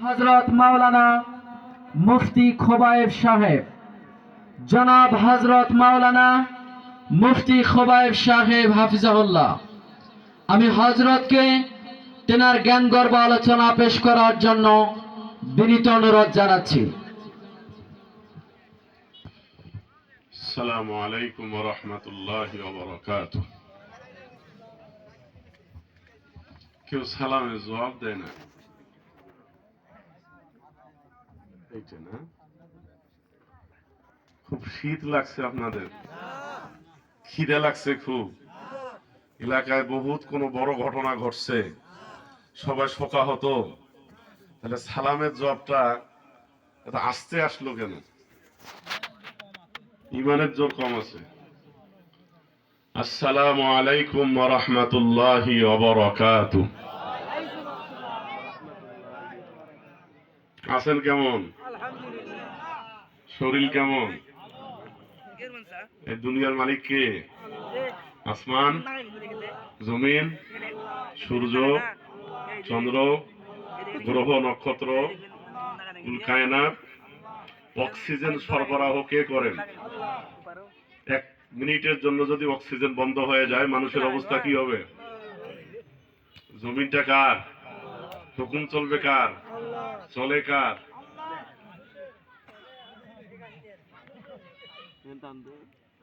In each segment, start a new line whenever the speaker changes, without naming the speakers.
হযরত মাওলানা মুফতি খোবায়েব সাহেব, জনাব হযরত মাওলানা মুফতি খোবায়েব সাহেব হাফিজাহুল্লাহ। আমি হযরতকে তেনার জ্ঞানগর্ভ আলোচনা পেশ করার জন্য বিনীত অনুরোধ জানাচ্ছি।
আসসালামু আলাইকুম ওয়া রাহমাতুল্লাহি ওয়া বারাকাতুহু। কেউ সালামের জবাব দেয় না, এইটা না? খুব শীত লাগছে আপনাদের, খিদে লাগছে খুব। এলাকায় বহুত কোনো বড় ঘটনা ঘটছে, সবাই শোকাহত। তাহলে সালামের জবাবটা এত আস্তে আসলো কেন? ইমানের জোর কম আছে। আসসালামু আলাইকুম ওয়া রাহমাতুল্লাহি ওয়া বারাকাতুহু। আছেন কেমন? শরীর কেমন? এই দুনিয়ার মালিক কে? আসমান, জমিন, সূর্য, চন্দ্র, গ্রহ, নক্ষত্র, কুল কায়নাত। অক্সিজেন সরবরাহ কে করেন? 1 মিনিটের জন্য যদি অক্সিজেন বন্ধ হয়ে যায়, মানুষের অবস্থা কি হবে? জমিনটা কার? হুকুম চলবে কার? চলে কার?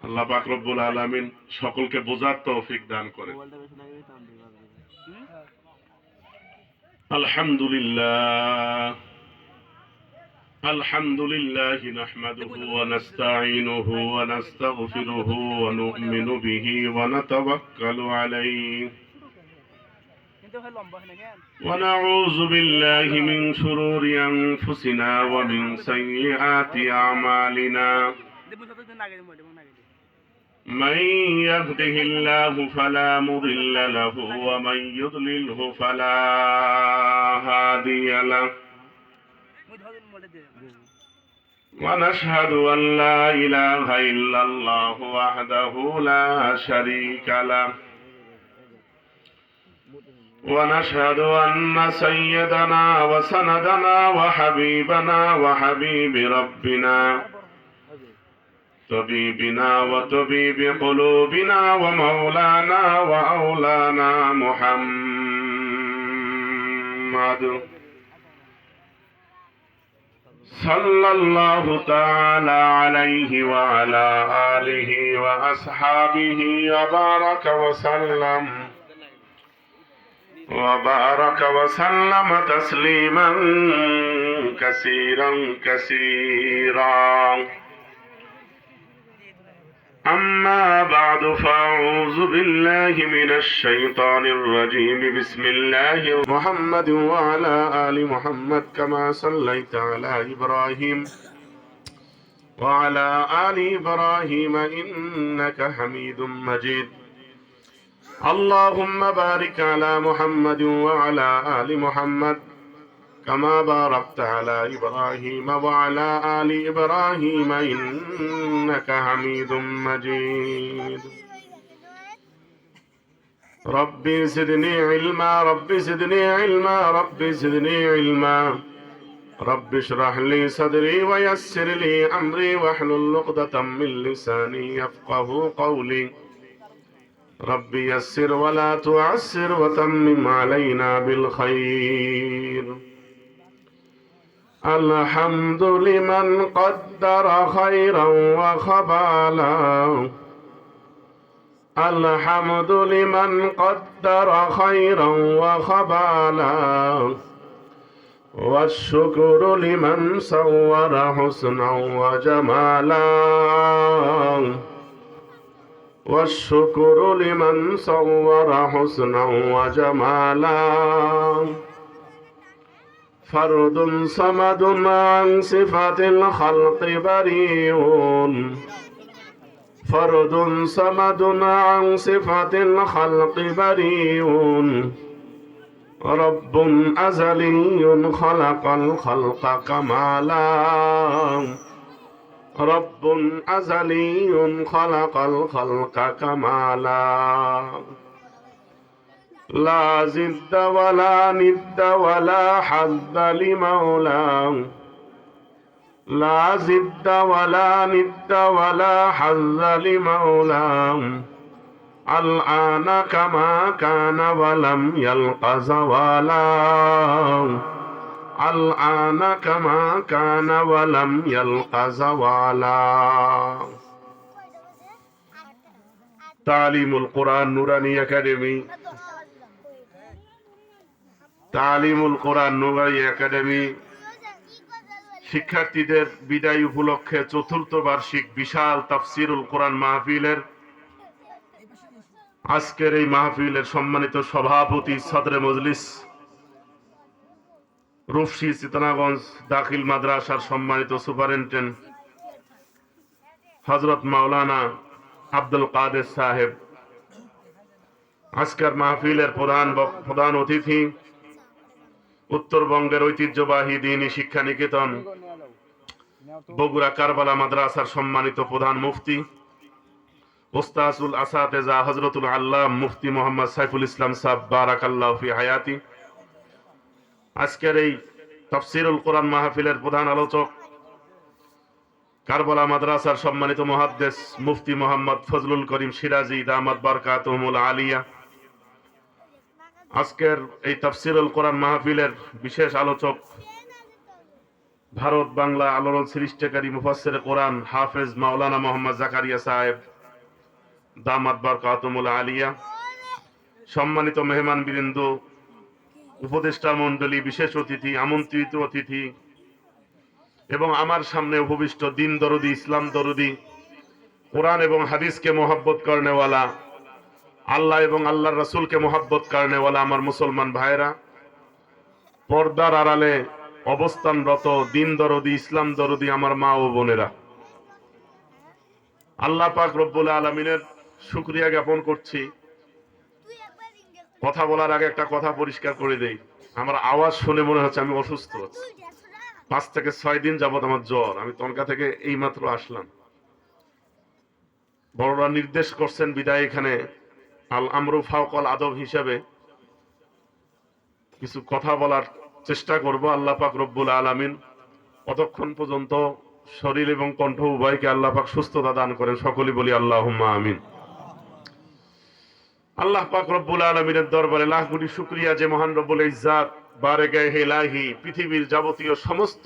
আল্লাহ পাক রব্বুল আলামিন সকলকে বোঝার তৌফিক দান করেন। আলহামদুলিল্লাহ আলহামদুলিল্লাহি নাহমাদুহু ওয়া নাস্তাঈনুহু ওয়া নাস্তাগফিরুহু ওয়া নু'মিনু বিহি ওয়া নাতাওয়াক্কালু আলাইহি ওয়া নাউযু বিল্লাহি মিন শুরুরি আনফুসিনা ওয়া মিন সাইয়্যাতি আমালিনা। من يهده الله فلا مضل له ومن يضلله فلا هادي له ونشهد أن لا إله إلا الله وحده لا شريك له ونشهد أن سيدنا وسندنا وحبيبنا وحبيب ربنا طبيبنا وطبيب قلوبنا ومولانا وأولانا محمد صلى الله تعالى عليه وعلى آله وأصحابه وبارك وسلم تسليما كثيرا كثيرا. أما بعد فأعوذ بالله من الشيطان الرجيم. بسم الله محمد وعلى آل محمد كما صليت على إبراهيم وعلى آل إبراهيم إنك حميد مجيد. اللهم بارك على محمد وعلى آل محمد كما باركت على إبراهيم وعلى آل إبراهيم إنك حميد مجيد. ربي زدني علما ربي زدني علما ربي زدني علما. رب اشرح لي صدري ويسر لي أمري واحلل عقدة من لساني يفقه قولي. ربي يسر ولا تعسر وتمم علينا بالخير. الحمد لمن قدر خيرا وخبالا. الحمد لمن قدر خيرا وخبالا. والشكر لمن صور حسنا وجمالا. والشكر لمن صور حسنا وجمالا. فرد صمد عن صفة الخلق بريء. فرد صمد عن صفة الخلق بريء. رب أزلي خلق الخلق كمالا. رب أزلي خلق الخلق كمالا. لا زد ولا ند ولا حد لمولى لا زد ولا ند ولا حظ لمولى الآن كما كان ولم يلق زوالا الآن كما كان ولم يلق زوالا তালিমুল কোরআন নুরানি একাডেমি তালিমুল কোরআন নুরানি একাডেমি শিক্ষার্থীদের বিদায় উপলক্ষে চতুর্থ বার্ষিক বিশাল তাফসিরুল কোরআন মাহফিলের আজকের এই মাহফিলের সম্মানিত সভাপতি সদরে মজলিস রূপসী চিতনাগঞ্জ দাখিল মাদ্রাসার সম্মানিত সুপারিনটেন্ডেন্ট হযরত মাওলানা আব্দুল কাদের সাহেব, আজকের মাহফিলের প্রধান অতিথি উত্তরবঙ্গের ঐতিহ্যবাহী দ্বীনি শিক্ষা নিকেতন বগুড়া কারবালা মাদ্রাসার সম্মানিত প্রধান মুফতি ওস্তাজুল আসাতেজা হযরতুল আল্লাহ মুফতি মোহাম্মদ সাইফুল ইসলাম সাহেব বারাকাল্লাহু ফি হায়াতি, আজকের এই তাফসীরুল কোরআন মাহফিলের প্রধান আলোচক কারবালা মাদ্রাসার সম্মানিত মুহাদ্দিস মুফতি মোহাম্মদ ফজলুল করিম সিরাজি দামাত বারকাতুহুল আলিয়া, আজকের এই তাফসীরুল কোরআন মাহফিলের বিশেষ আলোচক ভারত বাংলা আলোড়ন সৃষ্টিকারী মুফাসসিরে কোরআন হাফেজ মাওলানা মোহাম্মদ জাকারিয়া সাহেব দামাত বারকাতুহুল আলিয়া, সম্মানিত মেহমান বৃন্দ, উপদেষ্টা মণ্ডলী, বিশেষ অতিথি, আমন্ত্রিত অতিথি এবং আমার সামনে উপবিষ্ট দিন দরদি, ইসলাম দরদি, কোরআন এবং হাদিসকে মোহাব্বত করনেওয়ালা, আল্লাহ এবং আল্লাহর রাসূলকে মোহাব্বত করনেওয়ালা আমার মুসলমান ভাইরা, পর্দার আড়ালে অবস্থানরত দিন দরদি, ইসলাম দরদি আমার মা ও বোনেরা, আল্লাহ পাক রব্বুল আলামিনের শুকরিয়া জ্ঞাপন করছি। কথা বলার আগে একটা কথা পরিষ্কার করে দেই, আমার আওয়াজ শুনে মনে হচ্ছে আমি অসুস্থ আছি। 5 থেকে 6 দিন যাবত আমার জ্বর, আমি তনকা থেকে এইমাত্র আসলাম। বড়রা নির্দেশ করছেন বিদায় এখানে আল আমরু ফাওকাল আদব হিসাবে কিছু কথা বলার চেষ্টা করব। আল্লাহ পাক রব্বুল আলামিন কতক্ষণ পর্যন্ত শরীর এবং কণ্ঠ উভয়কে আল্লাহ পাক সুস্থতা দান করেন, সকলেই বলি আল্লাহুম্মা আমিন। আল্লাহ পাক রব্বুল আলামিনের দরবারে লাখ কোটি শুকরিয়া যে মহান রব্বুল ইজ্জাত বারেগাহে ইলাহি পৃথিবীর যাবতীয় সমস্ত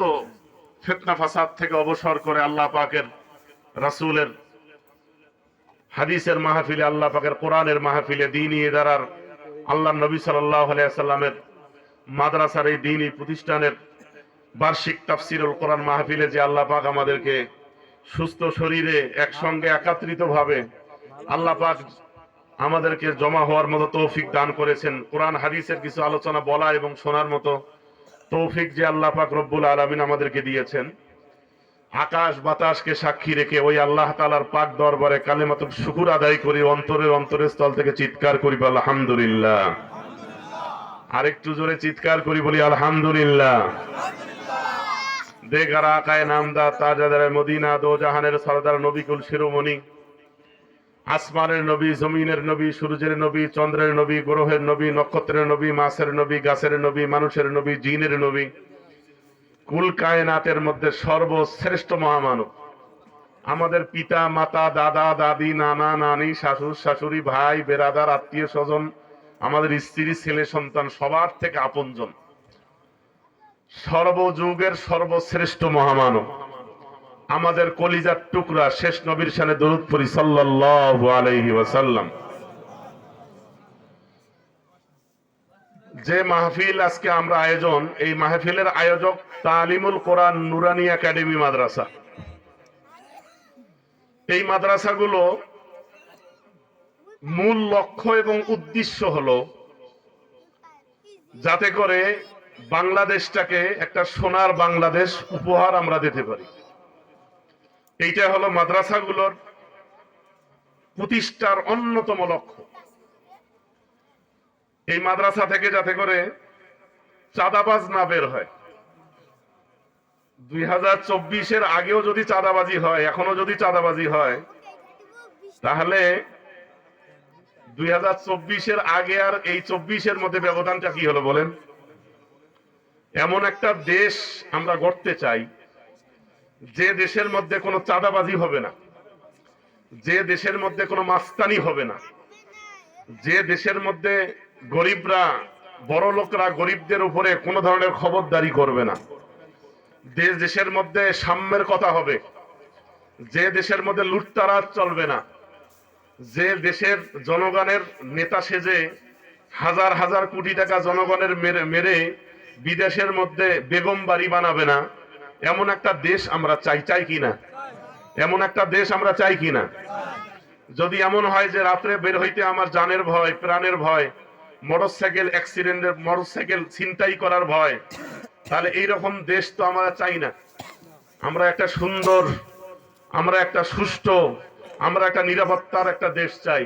ফিতনা ফাসাদ থেকে অবসর করে আল্লাহ পাকের রাসূলের হাদিসের মাহফিলে, আল্লাহ পাকের কোরআনের মাহফিলে, দ্বীনি ইদারার আল্লাহর নবী সাল্লাল্লাহু আলাইহি ওয়াসাল্লামের মাদ্রাসার এই দ্বীনি প্রতিষ্ঠানের বার্ষিক তাফসীরুল কোরআন মাহফিলে যে আল্লাহ পাক আমাদেরকে সুস্থ শরীরে একসঙ্গে একত্রিতভাবে আল্লাহ পাক আমাদেরকে জমা হওয়ার মতো তৌফিক দান করেছেন, কোরআন হাদিসের কিছু আলোচনা বলা এবং শোনার মতো তৌফিক যে আল্লাহ পাক রব্বুল আলামিন আমাদেরকে দিয়েছেন, আকাশ বাতাসকে সাক্ষী রেখে ওই আল্লাহ তাআলার পাক দরবারে কালিমাতুল শুকর আদায় করি, অন্তরের স্থল থেকে চিৎকার করি আলহামদুলিল্লাহ। আরেকটু জোরে চিৎকার করি বলি আলহামদুলিল্লাহ। দেগার আকায়ে নামদার তাজদারে মদিনা, দো জাহানের সরদার, নবীকুল শিরোমণি, আসমানের নবী, জমিনের নবী, সূর্যের নবী, চন্দ্রের নবী, গ্রহের নবী, নক্ষত্রের নবী, মাছের নবী, গাছের নবী, মানুষের নবী, জিনের নবী, কুল কায়নাতের মধ্যে সর্বশ্রেষ্ঠ মহামানব, আমাদের পিতা মাতা, দাদা দাদি, নানা নানি, শাশুড় শাশুড়ি, ভাই বেরাদার, আত্মীয় স্বজন, আমাদের স্ত্রী ছেলে সন্তান, সবার থেকে আপনজন, সর্বযুগের সর্বশ্রেষ্ঠ মহামানব, আমাদের কলিজার টুকরা শেষ নবীর শানে দরুদ পড়ি সাল্লাল্লাহু আলাইহি ওয়াসাল্লাম। যে মাহফিল আজকে আমরা আয়োজন, এই মাহফিলের আয়োজক তালিমুল কোরআন নুরানি একাডেমি মাদ্রাসা। এই মাদ্রাসাগুলো মূল লক্ষ্য এবং উদ্দেশ্য হলো যাতে করে বাংলাদেশটাকে একটা সোনার বাংলাদেশ উপহার আমরা দিতে পারি। এইটা হলো মাদ্রাসাগুলোর প্রতিষ্ঠার অন্যতম লক্ষ্য। এই মাদ্রাসা থেকে যাতে করে চাঁদাবাজ না বের হয়। 2024-এর আগেও যদি চাঁদাবাজি হয়, এখনো যদি চাঁদাবাজি হয়, তাহলে 2024-এর আগে আর এই 24-এর মধ্যে ব্যবধানটা কি হলো বলেন? এমন একটা দেশ আমরা গড়তে চাই যে দেশের মধ্যে কোনো চাঁদাবাজি হবে না, যে দেশের মধ্যে কোনো মাস্তানি হবে না, যে দেশের মধ্যে গরিবরা, বড় লোকরা গরিবদের উপরে কোনো ধরনের খবরদারি করবে না, দেশের মধ্যে সাম্যের কথা হবে, যে দেশের মধ্যে লুটতারাজ চলবে না, যে দেশের জনগণের নেতা সেজে হাজার হাজার কোটি টাকা জনগণের মেরে বিদেশের মধ্যে বেগম বাড়ি বানাবে না, এমন একটা দেশ আমরা চাই কিনা? এমন একটা দেশ আমরা চাই কিনা? যদি এমন হয় যে রাত্রে বের হইতে আমার জানের ভয়, প্রাণের ভয়, মোটরসাইকেল অ্যাক্সিডেন্টের, মোটরসাইকেল ছিনতাই করার ভয়, তাহলে এইরকম দেশ তো আমরা চাই না। আমরা একটা সুন্দর, আমরা একটা সুষ্ঠু, আমরা একটা নিরাপত্তার একটা দেশ চাই,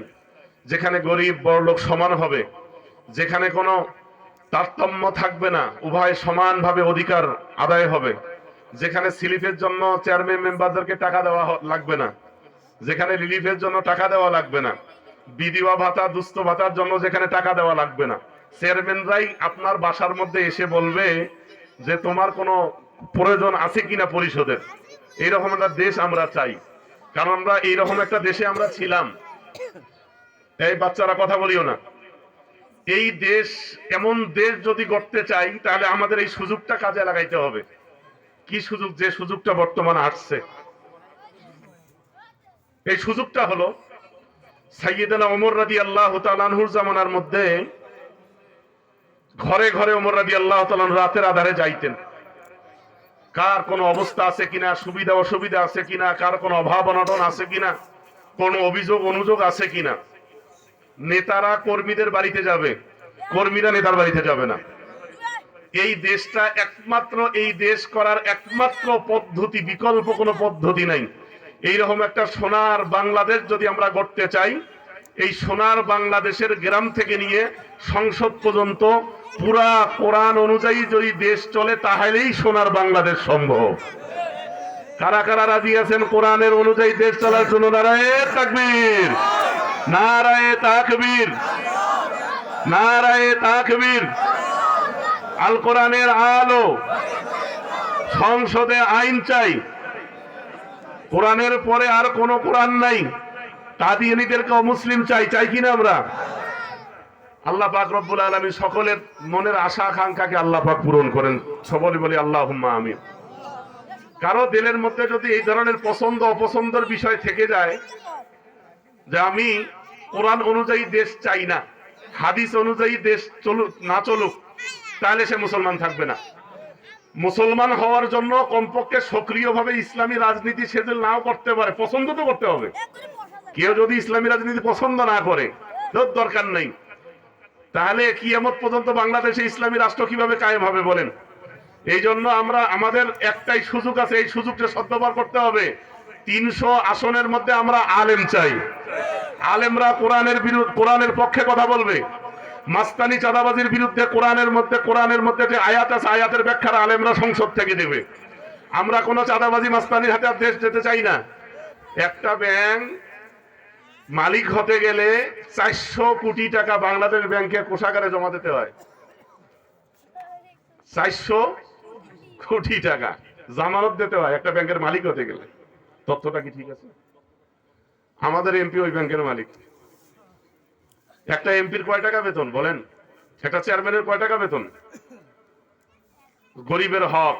যেখানে গরিব বড়লোক সমান হবে, যেখানে কোনো তারতম্য থাকবে না, উভয় সমানভাবে অধিকার আদায় হবে, যেখানে স্লিপের জন্য চেয়ারম্যান মেম্বারদেরকে টাকা দেওয়া লাগবে না, যেখানে রিলিফের জন্য টাকা দেওয়া লাগবে না, বিধবা ভাতা, দুস্থ ভাতার জন্য যেখানে টাকা দেওয়া লাগবে না, চেয়ারম্যানরাই আপনার বাসার মধ্যে এসে বলবে যে তোমার কোনো প্রয়োজন আছে কিনা পরিশোধের। এইরকম একটা দেশ আমরা চাই, কারণ আমরা এইরকম একটা দেশে আমরা ছিলাম। এই বাচ্চারা কথা বলিও না। এই দেশ, এমন দেশ যদি গড়তে চাই তাহলে আমাদের এই সুযোগটা কাজে লাগাইতে হবে। কি সুযোগ? যে সুযোগটা বর্তমানে আসছে, এই সুযোগটা হলো সাইয়েদনা ওমর রাদিয়াল্লাহু তাআলা আনহুর জামানার মধ্যে ঘরে ঘরে ওমর রাদিয়াল্লাহু তাআলা রাতের আধারে যাইতেন। কার কোনো অবস্থা আছে কিনা, সুবিধা অসুবিধা আছে কিনা, কার কোনো অভাব অনটন আছে কিনা, কোনো অভিযোগ অনুযোগ আছে কিনা। নেতারা কর্মীদের বাড়িতে যাবে, কর্মীরা নেতার বাড়িতে যাবে না। এই দেশটা একমাত্র, এই দেশ করার একমাত্র পদ্ধতি, বিকল্প কোনো পদ্ধতি নাই। এইরকম একটা সোনার বাংলাদেশ যদি আমরা গড়তে চাই, এই সোনার বাংলাদেশের গ্রাম থেকে নিয়ে সংসদ পর্যন্ত পুরা কোরআন অনুযায়ী যদি দেশ চলে, তাহলেই সোনার বাংলাদেশ সম্ভব। কারা কারা রাজি আছেন কোরআনের অনুযায়ী দেশ চলার জন্য? নারায়ে তাকবীর, নারায়ে তাকবীর, নারায়ে তাকবীর। আল কোরআনের আলো, সংসদে আইন চাই, কোরআনের পরে আর কোন কোরআন নাই, কাদিয়ানীদেরকে মুসলিম চাই, চাই কিনা আমরা? আল্লাহ পাক রব্বুল আলামিন সকলের মনের আশা আকাঙ্ক্ষাকে আল্লাহ পাক পূরণ করেন। সকলে বলি আল্লাহুম্মা আমিন। কারো দিলের মধ্যে যদি এই ধরনের পছন্দ অপছন্দের বিষয় থেকে যায় যে আমি কোরআন অনুযায়ী দেশ চাই না, হাদিস অনুযায়ী দেশ চলুক না চলুক, তাহলে সে মুসলমান থাকবে না। মুসলমান হওয়ার জন্য কমপক্ষে সক্রিয়ভাবে ইসলামী রাজনীতি সে যদি নাও করতে পারে, পছন্দ তো করতে হবে। কেউ যদি ইসলামী রাজনীতি পছন্দ না করে, দরকার নেই, তাহলে কিয়ামত পর্যন্ত বাংলাদেশে ইসলামী রাষ্ট্র কিভাবে কায়েম হবে বলেন? এই জন্য আমরা, আমাদের একটাই সুযোগ আছে, এই সুযোগটা সদ্ব্যবহার করতে হবে। 300 আসনের মধ্যে আমরা আলেম চাই। আলেমরা কোরআনের বিরুদ্ধে, কোরআনের পক্ষে কথা বলবে। মাস্তানি চাঁদাবাজির বিরুদ্ধে কোরআনের মধ্যে যে আয়াত আছে, আয়াতের ব্যাখ্যা আলেমরা সংসদ থেকে দেবে। আমরা কোনো চাঁদাবাজি মাস্তানির হাতে আর দেশ যেতে চাই না। একটা ব্যাংক মালিক হতে গেলে 400 কোটি টাকা বাংলাদেশ ব্যাংকে কোষাগারে জমা দিতে হয়। 400 কোটি টাকা জামানত দিতে হয় একটা ব্যাংকের মালিক হতে গেলে। তথ্যটা কি ঠিক আছে? আমাদের এমপি ওই ব্যাংকের মালিক। একটা এমপির কয় টাকা বেতন বলেন? একটা চেয়ারম্যানের কয় টাকা বেতন? গরিবের হক,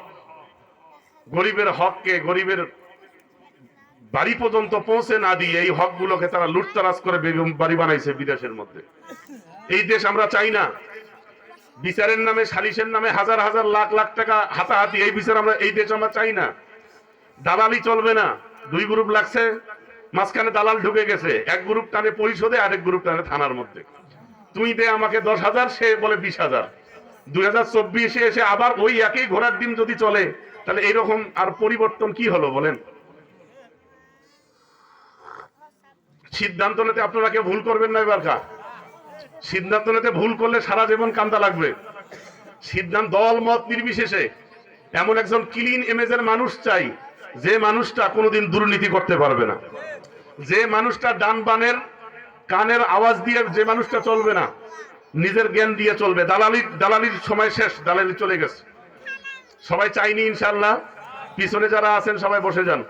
গরিবের হককে গরিবের বাড়ি পর্যন্ত পৌঁছে না দিয়ে এই হকগুলোকে তারা লুটতরাজ করে বেগম বাড়ি বানাইছে বিদেশের মধ্যে। এই দেশ আমরা চাই না। বিচারের নামে, সালিশের নামে হাজার হাজার লাখ লাখ টাকা হাতাহাতি, এই বিচার আমরা, এই দেশ আমরা চাই না। দালালি চলবে না। 2 গ্রুপ লাগছে, মাঝখানে দালাল ঢুকে গেছে, এক গ্রুপ টানে পরিশোধে, আরেক গ্রুপ টানে থানার মধ্যে। তুই দে আমাকে 10,000, সে বলে 20,000। 2024 এসে আবার ওই একই ঘোড়ার ডিম যদি চলে, তাহলে এইরকম আর পরিবর্তন কি হলো বলেন? সিদ্ধান্ত নিতে আপনারা কেউ ভুল করবেন না। এবারকার সিদ্ধান্ত নিতে ভুল করলে সারা জীবন কান্দা লাগবে। সিদ্ধান্ত দল মত নির্বিশেষে এমন একজন ক্লিন ইমেজের মানুষ চাই, যে মানুষটা কোনোদিন দুর্নীতি করতে পারবে না, যে মানুষটা ডান বানের কানের আওয়াজ দিয়ে যে মানুষটা চলবে না, নিজের জ্ঞান দিয়ে চলবে। দালালির সময় শেষ, দালালি চলে গেছে। সবাই চাইনি ইনশাআল্লাহ। পিছনে যারা আছেন সবাই বসে যান।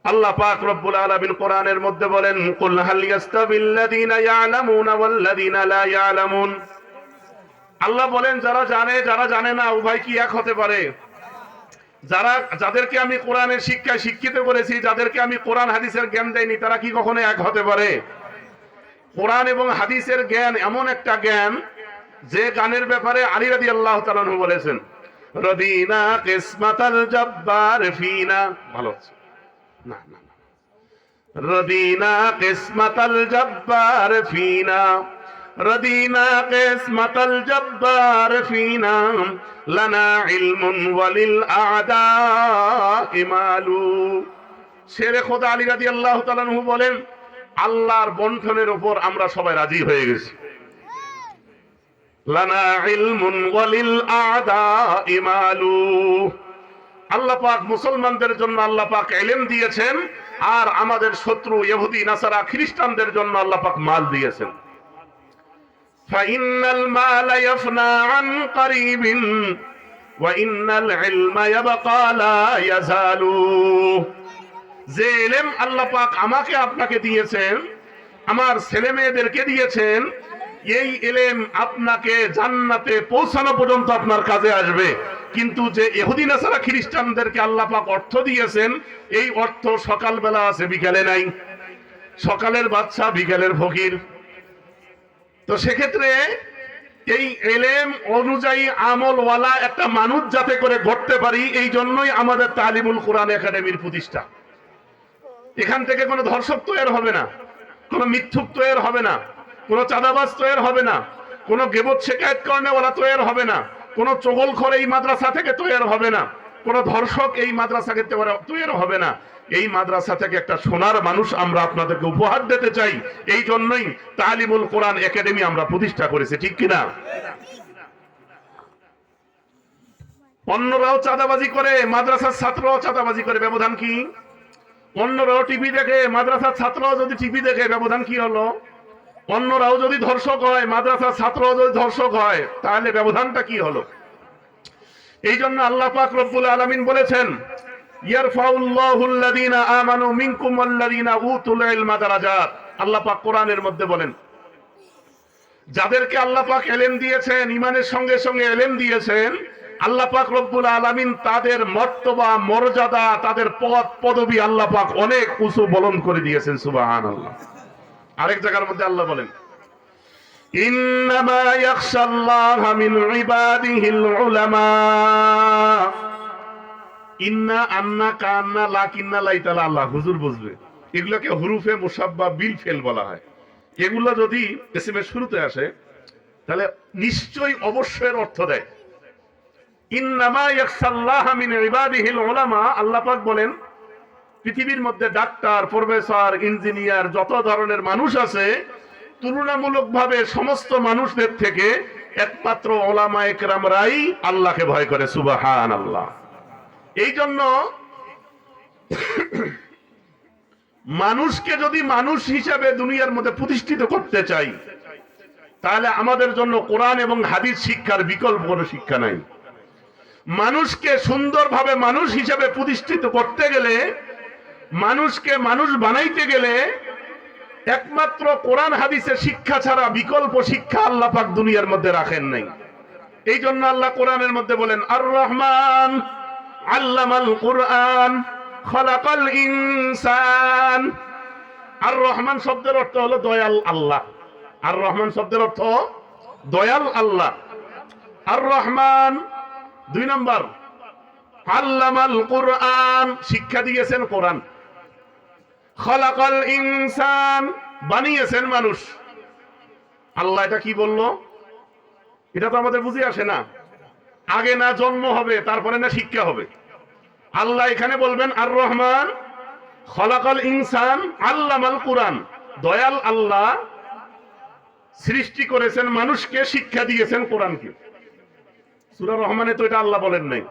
আল্লাহ পাক রব্বুল আলামিন কোরআনের মধ্যে বলেন, কুল হাল ইয়াস্তাবিল্লাযীনা ইয়ালামুনা ওয়াল্লাযীনা লা ইয়ালামুন। আল্লাহ বলেন, যারা জানে যারা জানে না উভয় কি এক হতে পারে? যাদেরকে আমি কোরআনের শিক্ষায় শিক্ষিত করেছি, যাদেরকে আমি কোরআন হাদিসের জ্ঞান দেইনি, তারা কি কখনো এক হতে পারে? কোরআন এবং হাদিসের জ্ঞান এমন একটা জ্ঞান যে জ্ঞানের ব্যাপারে আলী রাদিয়াল্লাহু তাআলা আনহু বলেছেন, রদিনা কিসমাতাল জব্বার ফিনা। ভালো না না না, রদিনা কিসমাতাল জব্বার ফিনা, রদিনা কিসমাতাল জব্বার ফিনা, লানা ইলমুন ওয়ালিল আ'দা ইমালু। শেরে খোদা আলী রাদিয়াল্লাহু তাআলা আনহু বলেন, আল্লাহর বন্টনের উপর আমরা সবাই রাজি হয়ে গেছি। লানা ইলমুন ওয়ালিল আ'দা ইমালু। আল্লাহ পাক মুসলমানদের জন্য আল্লাহ পাক ইলম দিয়েছেন, আর আমাদের শত্রু ইহুদি নাসারা খ্রিস্টানদের জন্য আল্লাহ পাক মাল দিয়েছেন। ফাইন্নাল মালা ইয়াফনা আন করিবিন ওয়া ইন্নাল ইলমা ইয়াবকা লা ইয়াজালু। যে ইলম আল্লাহ পাক আমাকে আপনাকে দিয়েছেন, আমার ছেলে মেয়েদেরকে দিয়েছেন, এই ইলম আপনাকে জান্নাতে পৌঁছানো পর্যন্ত আপনার কাজে আসবে। কিন্তু যে ইহুদি নাসারা খ্রিস্টানদেরকে আল্লাহ পাক অর্থ দিয়েছেন, এই অর্থ সকালবেলা আছে, বিকালে নাই। সকালের বাদশা, বিকালের ফকির। তো সেক্ষেত্রে এই ইলম অনুযায়ী আমলওয়ালা একটা মানুষ যাতে করে গড়তে পারি, এই জন্যই আমাদের তালিমুল কোরআন একাডেমির প্রতিষ্ঠা। এখান থেকে কোনো ধর্ষক তৈরি হবে না, কোনো মিথ্যুক তৈরি হবে না, কোনো চাঁদাবাজ তৈরি হবে না, কোনো গিবত শিকায়েত করেওয়ালা তৈরি হবে না, কোনো চগলখোর এই মাদ্রাসা থেকে তৈরি হবে না, কোনো ধর্ষক এই মাদ্রাসা থেকে তৈরি হবে না। এই মাদ্রাসা থেকে একটা সোনার মানুষ আমরা আপনাদেরকে উপহার দিতে চাই। এই জন্যই তালিমুল কোরআন একাডেমি আমরা প্রতিষ্ঠা করেছি, ঠিক কিনা? অন্যরাও চাঁদাবাজি করে, মাদ্রাসার ছাত্ররাও চাঁদাবাজি করে, ব্যবধান কি? অন্যরাও টিভি দেখে, মাদ্রাসার ছাত্ররাও যদি টিভি দেখে, ব্যবধান কি হলো? অন্যরাও যদি ধর্ষক হয়, মাদ্রাসার ছাত্ররাও যদি ধর্ষক হয়, তাহলে ব্যবধানটা কি হলো? এই জন্য আল্লাহ পাক রব্বুল আলামিন বলেছেন, ইয়ারফাউল্লাহুল্লাযীনা আমানু মিনকুম ওয়াল্লাযীনা উতুল ইলমা দারাজাত। আল্লাহ পাক কোরআনের মধ্যে বলেন, যাদেরকে আল্লাহ পাক ইলম দিয়েছেন, ঈমানের সঙ্গে সঙ্গে ইলম দিয়েছেন, আল্লাহ পাক রব্বুল আলামিন তাদের মর্তবা, মর্যাদা, তাদের পদ পদবি আল্লাহ পাক অনেক উঁচু বুলন্দ করে দিয়েছেন। সুবহানাল্লাহ। আরেক জায়গার মধ্যে আল্লাহ বলেন, ইন্নামা ইয়াখশাল্লাহা মিন ইবাদিহিল উলামা। ইন্না, আন্না, কান্না, লাকিন্না, লাইতালা, আল্লাহ হুজুর বুঝবে। এগুলোকে হুরুফে মুসাব্বা বিল ফেল বলা হয়। এগুলো যদি ইসমের শুরুতে আসে, তাহলে নিশ্চয়ই অবশ্যই অর্থ দেয়। ইন্নামা ইয়াখশাল্লাহা মিন ইবাদিহিল উলামা। আল্লাহ পাক বলেন, পৃথিবীর মধ্যে ডাক্তার, প্রফেসর, ইঞ্জিনিয়ার, যত ধরনের মানুষ আছে, তুলনামূলকভাবে সমস্ত মানুষদের থেকে একমাত্র উলামায়ে কেরামরাই আল্লাহকে ভয় করে। সুবহানাল্লাহ। এই জন্য মানুষকে যদি মানুষ হিসাবে দুনিয়ার মধ্যে প্রতিষ্ঠিত করতে চাই, তাহলে আমাদের জন্য কোরআন এবং হাদিস শিক্ষার বিকল্প কোনো শিক্ষা নাই। মানুষকে সুন্দরভাবে মানুষ হিসাবে প্রতিষ্ঠিত করতে গেলে, মানুষকে মানুষ বানাইতে গেলে, একমাত্র কোরআন হাদিসের শিক্ষা ছাড়া বিকল্প শিক্ষা আল্লাহ পাক দুনিয়ার মধ্যে রাখেন নাই। এই জন্য আল্লাহ কোরআনের মধ্যে বলেন, আর রহমান আল্লামাল কুরআন খালাকাল ইনসান। আর রহমান শব্দের অর্থ হলো দয়াল আল্লাহ। আর রহমান শব্দের অর্থ দয়াল আল্লাহ। আর রহমান 2 নম্বর, আল্লামাল কুরআন, শিক্ষা দিয়েছেন কোরআন। খালাকাল ইনসান, বানিয়েছেন মানুষ। আল্লাহ এটা কি বললো? এটা তো আমাদের বুঝে আসে না। আগে না জন্ম হবে, তারপরে না শিক্ষা হবে। আল্লাহ এখানে বলবেন আর রহমান খালাকাল ইনসান আল্লামাল কুরআন, দয়াল আল্লাহ সৃষ্টি করেছেন মানুষকে, শিক্ষা দিয়েছেন কোরআনকে। সূরা রহমানে তো এটা আল্লাহ বলেন নাই।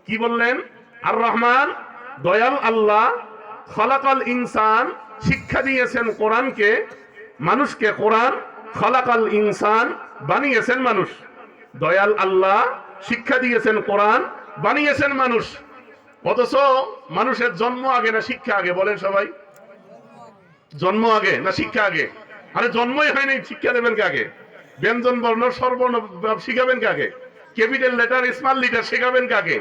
কি বললেন? আর রহমান দয়াল আল্লাহ খালাকাল ইনসান শিক্ষা দিয়েছেন কোরআনকে, মানুষকে কোরআন, খালাকাল ইনসান, বানিয়েছেন মানুষ। দয়াল আল্লাহ শিক্ষা দিয়েছেন কোরআন, বানিয়েছেন মানুষ। অথচ মানুষের জন্ম আগে না শিক্ষা আগে? বলেন সবাই, জন্ম আগে না শিক্ষা আগে? আরে জন্মই হয়নি, শিক্ষা দেবেন কাকে? ব্যঞ্জন বর্ণ স্বরবর্ণ শিখাবেন কাকে? ক্যাপিটাল লেটার স্মল লেটার শেখাবেন কাকে?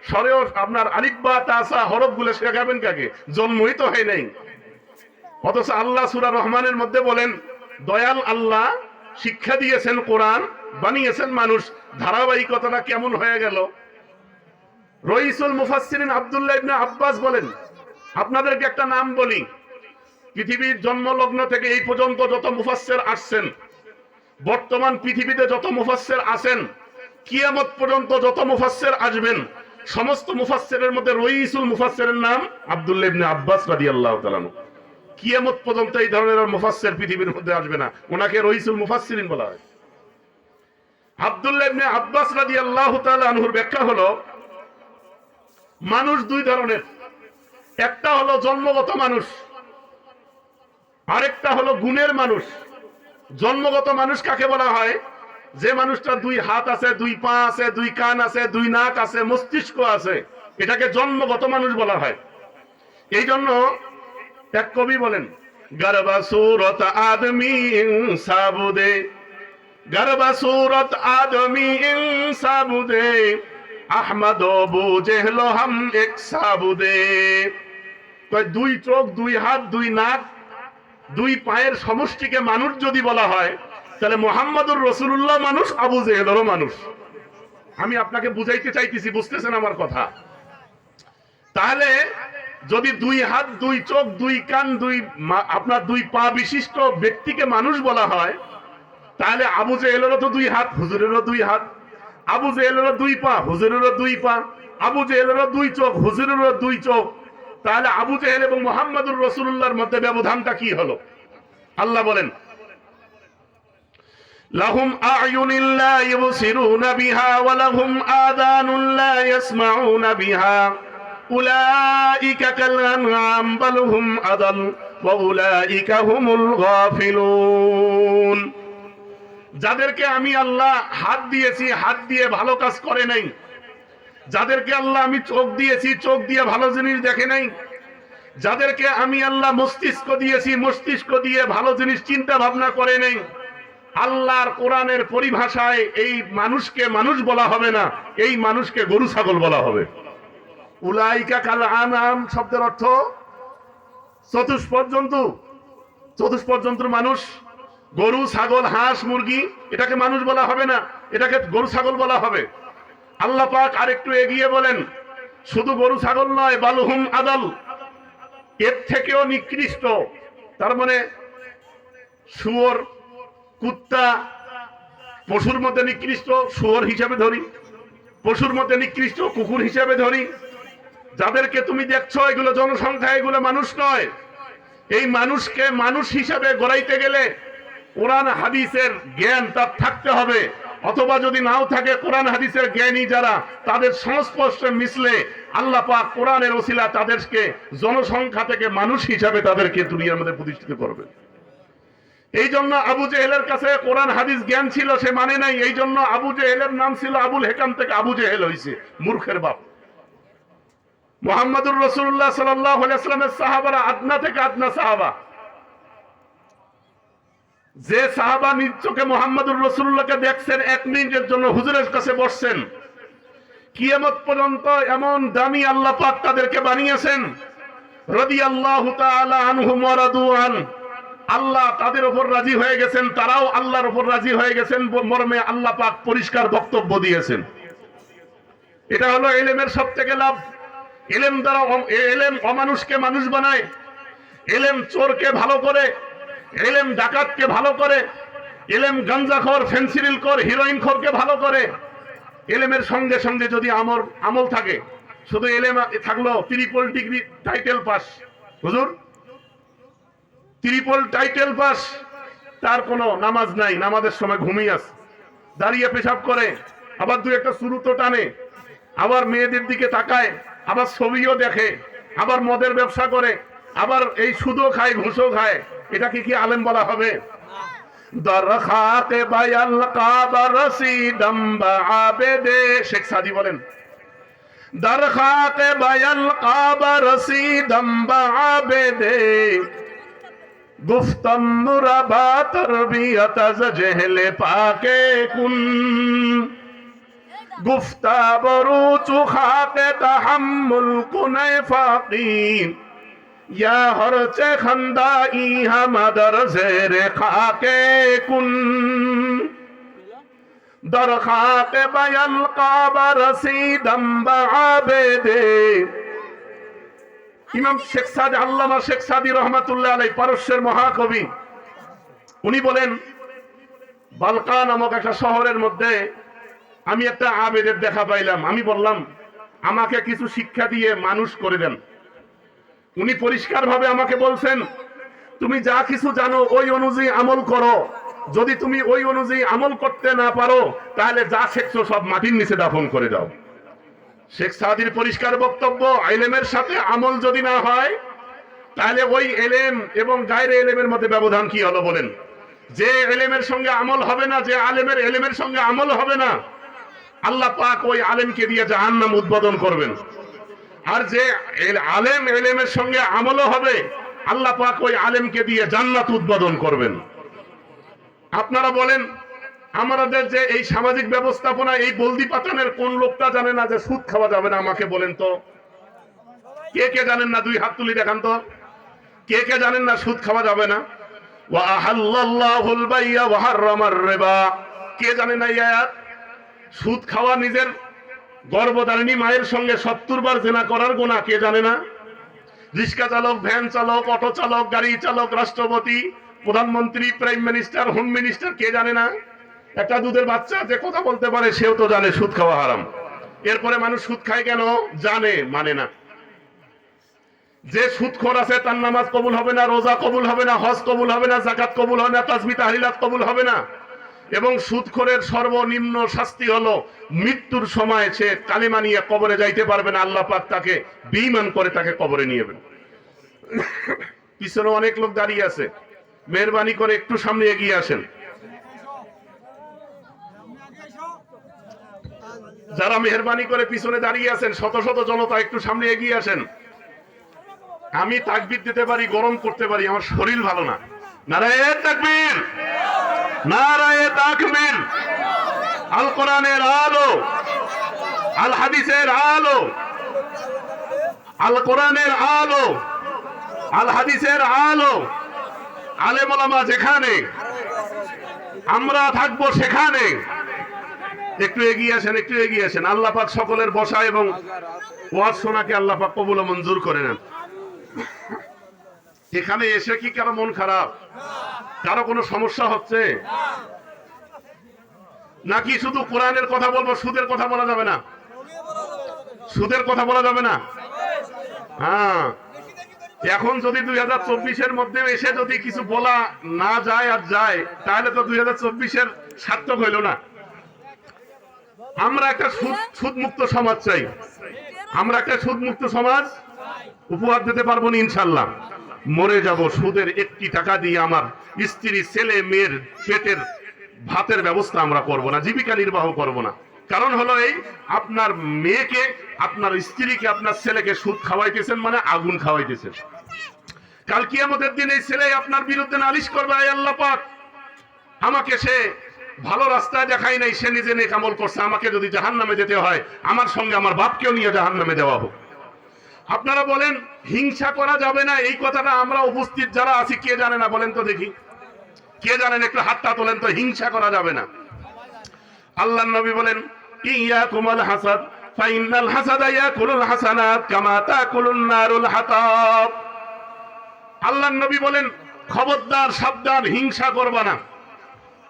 স্বরেও আপনার আলিফ বা তাসা হরফ গুলো শেখাবেন কাকে? জন্মই তো হয় নাই। অথচ আল্লাহ সূরা রহমানের মধ্যে বলেন, দয়াল আল্লাহ শিক্ষা দিয়েছেন কোরআন, বানিয়েছেন মানুষ। ধারাবাহিকতাটা কেমন হয়ে গেল? রইসুল মুফাসসিরিন আব্দুল্লাহ ইবনে আব্বাস বলেন, আপনাদেরকে একটা নাম বলি, পৃথিবীর জন্মলগ্ন থেকে এই পর্যন্ত যত মুফাসসির আসছেন, বর্তমান পৃথিবীতে যত মুফাসসির আছেন, কিয়ামত পর্যন্ত যত মুফাসসির আসবেন, সমস্ত মুফাসসিরের মধ্যে রইসুল মুফাসসিরের নাম আব্দুল্লাহ ইবনে আব্বাস রাদিয়াল্লাহু তাআলা আনহু। কিয়ামত পর্যন্ত এই ধরনের মুফাসসির পৃথিবীর মধ্যে আসবে না, ওনাকে রইসুল মুফাসসিরিন বলা হয়। আব্দুল্লাহ ইবনে আব্বাস রাদিয়াল্লাহু তাআলা আনহুর ব্যাখ্যা হলো, মানুষ দুই ধরনের, একটা হলো জন্মগত মানুষ, আরেকটা হলো গুণের মানুষ। জন্মগত মানুষ কাকে বলা হয়? যে মানুষটা দুই হাত আছে, দুই পা আছে, দুই কান আছে, দুই নাক আছে, মস্তিষ্ক আছে, এটাকে জন্মগত মানুষ বলা হয়। এই জন্য এক কবি বলেন, গরবা সুরত আদমি ইনসাবুদে, গরবা সুরত আদমি ইনসাবুদে, আহমদ আবু জেহল হাম এক সাবুদে। দুই চোখ, দুই হাত, দুই নাক, দুই পায়ের সমষ্টিকে মানুষ যদি বলা হয়, তাহলে মুহাম্মদুর রাসূলুল্লাহ মানুষ, আবু জেহেলেরও মানুষ। আমি আপনাকে বুঝাইতে চাইতেছি, বুঝতেছেন আমার কথা? তাহলে যদি দুই হাত, দুই চোখ, দুই কান, আপনার দুই পা বিশিষ্ট ব্যক্তিকে মানুষ বলা হয়, তাহলে আবু জেহেলেরও তো দুই হাত, হুজুরেরও দুই হাত। আবু জেহেলেরও দুই পা, হুজুরেরও দুই পা। আবু জেহেলেরও দুই চোখ, হুজুরেরও দুই চোখ। তাহলে আবু জেহেল এবং মুহাম্মদুর রাসূলুল্লাহর মধ্যে ব্যবধানটা কি হলো? আল্লাহ বলেন, লাহুম আ'য়ুনুন লা ইবসিরুনা বিহা ওয়া লাহুম আযানুন লা ইয়াসমাউনা বিহা উলাইকা কাল আনআম বাল হুম আদাল ওয়া উলাইকা হুমুল গাফিলুন। যাদেরকে আমি আল্লাহ হাত দিয়েছি, হাত দিয়ে ভালো কাজ করে নাই, যাদেরকে আল্লাহ আমি চোখ দিয়েছি, চোখ দিয়ে ভালো জিনিস দেখে নাই, যাদেরকে আমি আল্লাহ মস্তিষ্ক দিয়েছি, মস্তিষ্ক দিয়ে ভালো জিনিস চিন্তা ভাবনা করে নাই, আল্লাহর কোরআনের পরিভাষায় এই মানুষকে মানুষ বলা হবে না, এই মানুষকে গরু ছাগল বলা হবে। উলাইকা কাল আনআম শব্দের অর্থ চতুষ্পদ জন্তু। চতুষ্পদ জন্তুর মানুষ, গরু, ছাগল, হাঁস, মুরগি, এটাকে মানুষ বলা হবে না, এটাকে গরু ছাগল বলা হবে। আল্লাহ পাক আরেকটু এগিয়ে বলেন, শুধু গরু ছাগল নয়, বালহুম আদাল, এর থেকেও নিকৃষ্ট। তার মানে শুয়োর, কুত্তা পশুর মধ্যে নিকৃষ্ট, শুয়োর হিসাবে ধরি, পশুর মধ্যে নিকৃষ্ট কুকুর হিসাবে ধরি। যাদেরকে তুমি দেখছো এগুলো জনসংখ্যা, এগুলো মানুষ নয়। এই মানুষকে মানুষ হিসাবে গড়াইতে গেলে কোরআন হাদিসের জ্ঞান তার থাকতে হবে, অথবা যদি নাও থাকে কোরআন হাদিসের জ্ঞানী যারা, তাদের সংস্পর্শে মিশলে আল্লাহ পাক কোরআনের ওসিলা তাদেরকে জনসংখ্যা থেকে মানুষ হিসাবে তাদেরকে দুনিয়ার মধ্যে প্রতিষ্ঠিত করবে। এই জন্য আবু জেহেলের কাছে কোরআন হাদিস জ্ঞান ছিল, সে মানে নাই। এই জন্য আবু জেহেলের নাম ছিল আবুল হেকাম, থেকে আবু জেহেল হয়েছে, মূর্খের বাপ। মুহাম্মদুর রাসূলুল্লাহ সাল্লাল্লাহু আলাইহি ওয়াসাল্লামের সাহাবারা আদনা থেকে আদনা সাহাবা, যে সাহাবা নিজ চোখে মুহাম্মদুর রাসূলুল্লাহকে দেখছেন, এক মিনিটের জন্য হুজুরের কাছে বসছেন, কিয়ামত পর্যন্ত এমন দামি আল্লাহ পাক তাদেরকে বানিয়েছেন। রাদিয়াল্লাহু তাআলা আনহুম ওয়া রাদু আন, আল্লাহ তাদের উপর রাজি হয়ে গেছেন, তারাও আল্লাহর উপর রাজি হয়ে গেছেন মর্মে আল্লাহ পাক পরিষ্কার বক্তব্য দিয়েছেন। এটা হলো ইলমের সবথেকে লাভ। ইলম দ্বারা, ইলম অমানুষকে মানুষ বানায়, ইলম চোরকে ভালো করে, ইলম ডাকাতকে ভালো করে, ইলম গাঞ্জাখোর, ফেন্সিডিলখোর, হিরোইনখোরকে ভালো করে। ইলমের সঙ্গে সঙ্গে যদি আমল থাকে, শুধু ইলম থাকলো ট্রিপল ডিগ্রি টাইটেল পাস, হুজুর ট্রিপল টাইটেল পাস, তার কোনো নামাজ নাই, নামাজের সময় ঘুমিয়ে আছে, দাঁড়িয়ে পেশাব করে, আবার দুই একটা সুরুতো টানে, আবার মেয়েদের দিকে তাকায়, আবার ছবিও দেখে, আবার মদের ব্যবসা করে, আবার এই সুদও খায় ঘুষও খায়, এটা কি আলেম বলা হবে? দরখাতে বায়াল কাবার সিদম বাআবেদে, শেখ সাদি বলেন দরখাতে বায়াল কাবার সিদম বাআবেদে গুফতম মুরাবা তরবিয়ত আজ জেহলে পাকে কুন গুফতা বরুচু খাকে তাহাম্মুল কুনাই ফাকিন या हरचे खंदाई हमदर ज़ेरे खाके कुन दर खाके बयल काबर सीदम बाबेदे। ইমাম শেখ সাদি, আল্লামা শেখ সাদি রহমাতুল্লাহ আলাইহি, পারস্যের মহাকবি, উনি বলেন বালকা নামক একটা শহরের মধ্যে আমি একটা আবেদের দেখা পাইলাম। আমি বললাম আমাকে কিছু শিক্ষা দিয়ে মানুষ করে দেন। উনি পরিষ্কারভাবে আমাকে বলছেন তুমি যা কিছু জানো ওই অনুযায়ী আমল করো, যদি তুমি ওই অনুযায়ী আমল করতে না পারো তাহলে যা শিখছো সব মাটির নিচে দাফন করে দাও। শেখ সাদির পরিষ্কার বক্তব্য, ইলমের সাথে আমল যদি না হয় তাহলে ওই ইলম এবং গায়রে ইলমের মধ্যে ব্যবধান কি হলো বলেন? যে ইলমের সঙ্গে আমল হবে না, যে আলেমের ইলমের সঙ্গে আমল হবে না, আল্লাহ পাক ওই আলেমকে দিয়ে জাহান্নাম উদ্বোধন করবেন। আর যে আলেম ইলমের সঙ্গে আমলও হবে, আল্লাহ পাক ওই আলেমকে দিয়ে জান্নাত উদ্বোধন করবেন। আপনারা বলেন আমাদের যে এই সামাজিক ব্যবস্থাপনা, এই বলদি পাতানের কোন লোকটা জানে না যে সুদ খাওয়া যাবে না? আমাকে বলেন তো, কে কে জানেন না? দুই হাত তুলি দেখান তো, কে কে জানেন না সুদ খাওয়া যাবে না? ওয়া আহাল্লাল্লাহুল বাইয়া ওয়া হারামার রিবা, কে জানেন না এই আয়াত? সুদ খাওয়া নিজের গর্ভধারিণী মায়ের সঙ্গে 70 বার জিনা করার গুনাহ, কে জানে না? রিক্সা চালক, ভ্যান চালক, অটো চালক, গাড়ি চালক, রাষ্ট্রপতি, প্রধানমন্ত্রী, প্রাইম মিনিস্টার, হোম মিনিস্টার, কে জানে না? একটা দুধের বাচ্চা যে কথা বলতে পারে সেও তো জানে সুদ খাওয়া হারাম। এরপরে মানুষ সুদ খায় কেন? জানে, মানে না। যে সুদখোর আছে তার নামাজ কবুল হবে না, রোজা কবুল হবে না, হজ কবুল হবে না, যাকাত কবুল হবে না, তাসবিহ তাহলিলাত কবুল হবে না। এবং সুদখোরের সর্বনিম্ন শাস্তি হলো মৃত্যুর সময় সে কালিমা নিয়ে কবরে যাইতে পারবে না, আল্লাহ পাক তাকে বেঈমান করে তাকে কবরে নিয়ে যাবেন। পিছনে অনেক লোক দাঁড়িয়ে আছে, মেহরবানি করে একটু সামনে এগিয়ে আসেন। যারা মেহরবানি করে পিছনে দাঁড়িয়ে আছেন, শত শত জনতা, একটু সামনে এগিয়ে আসেন। আমি তাকবীর দিতে পারি, গরম করতে পারি, আমার শরীর ভালো না। নারায়ে তাকবীর, নারায়ে তাকবীর। আল কোরআনের আলো, আল হাদিসের আলো, আল কোরআনের আলো, আল হাদিসের আলো। আলেম ওলামা যেখানে, আমরা থাকবো সেখানে। একটু এগিয়ে আসেন, একটু এগিয়ে আসেন। আল্লাহ পাক সকলের বসা এবং ওয়াজ শোনাকে আল্লাহ পাক কবুল ও মঞ্জুর করে নেন। এখানে এসে কি কারো মন খারাপ? কারো কোনো সমস্যা হচ্ছে নাকি? শুধু কোরআনের কথা বলবো, সুদের কথা বলা যাবে না? সুদের কথা বলা যাবে না? হ্যাঁ, এখন যদি 2024-এর মধ্যে এসে যদি কিছু বলা না যায় আর যায়, তাহলে তো 2024-এর সার্থক হইল না। আমরা একটা সুদ মুক্ত সমাজ চাই। আমরা একটা সুদ মুক্ত সমাজ উপহার দিতে পারবো না ইনশাল্লাহ। মরে যাব, সুদের 1 টাকা দিয়ে আমার স্ত্রী, ছেলে মেয়ের পেটের ভাতের ব্যবস্থা আমরা করব না, জীবিকা নির্বাহ করব না। কারণ হলো এই, আপনার মেয়েকে, আপনার স্ত্রীকে, আপনার ছেলেকে সুদ খাওয়াইতেছেন মানে আগুন খাওয়াইতেছেন। কাল কিয়ামতের দিন এই ছেলে আপনার বিরুদ্ধে নালিশ করবে, আয় আল্লাহ পাক, আমাকে সে ভালো রাস্তায় দেখাই নাই, সে নিজে নেক আমল করছে, আমাকে যদি জাহান্নামে যেতে হয় আমার সঙ্গে আমার বাপকেও নিয়ে জাহান্নামে দেওয়া হোক। আপনারা বলেন হিংসা করা যাবে না, এই কথাটা আমরা উপস্থিত যারা আছি কে জানে না? বলেন তো দেখি, কে জানেন? একটু হাতটা তোলেন তো। হিংসা করা যাবে না। আল্লাহর নবী বলেন ইয়াকুমুল হাসাদ ফাইনাল হাসাদা ইয়াকুলুল হাসানাত কামা তাকুলুন নারুল হাতাব। আল্লাহর নবী বলেন খবরদার, সাবধান, হিংসা করবা না।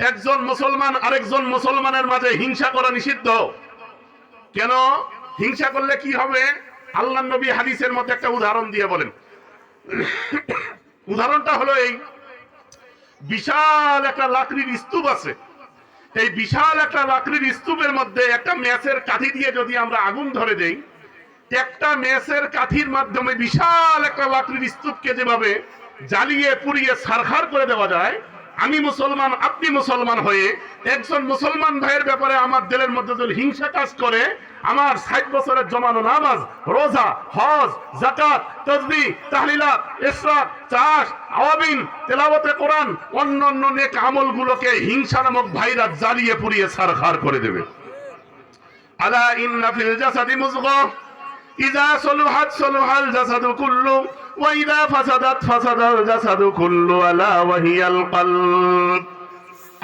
একজন মুসলমান আরেকজন মুসলমানের মাঝে হিংসা করা নিষিদ্ধ। কেন? হিংসা করলে কি হবে? আল্লাহর নবী হাদিসের মধ্যে একটা উদাহরণ দিয়ে বলেন। উদাহরণটা হলো এই, বিশাল একটা লাকড়ির স্তূপ আছে। এই বিশাল একটা লাকড়ির স্তূপের মধ্যে একটা ম্যাচের কাঠি দিয়ে যদি আমরা আগুন ধরে দেই, একটা মেসের কাঠির মাধ্যমে বিশাল একটা লাকড়ির স্তূপকে যেভাবে জ্বালিয়ে পুড়িয়ে ছারখার করে দেওয়া যায়, আমি মুসলমান, আপনি মুসলমান হয়ে একজন মুসলমান ভাইয়ের ব্যাপারে আমার দিলের মধ্যে যদি হিংসা কাজ করে, আমার 60 বছরের জমানো নামাজ, রোজা, হজ, যাকাত, তাসবিহ, তাহলিলাত, ইসরাত, চাষ, আওয়াবিন, তেলাওয়াতে কোরআন, অন্যান্য নেক আমলগুলোকে হিংসা নামক ভাইরাস জ্বালিয়ে পুড়িয়ে ছারখার করে দেবে। আলা ইন্না ফিল জাসাদি মুযগা ইযা সলুহাত সলুহাল জাসাদু কুল্লু ওয়া ইযা ফাসাদাত ফাসাদাল জাসাদু কুল্লু আলা ওয়া হিয়াল কলব।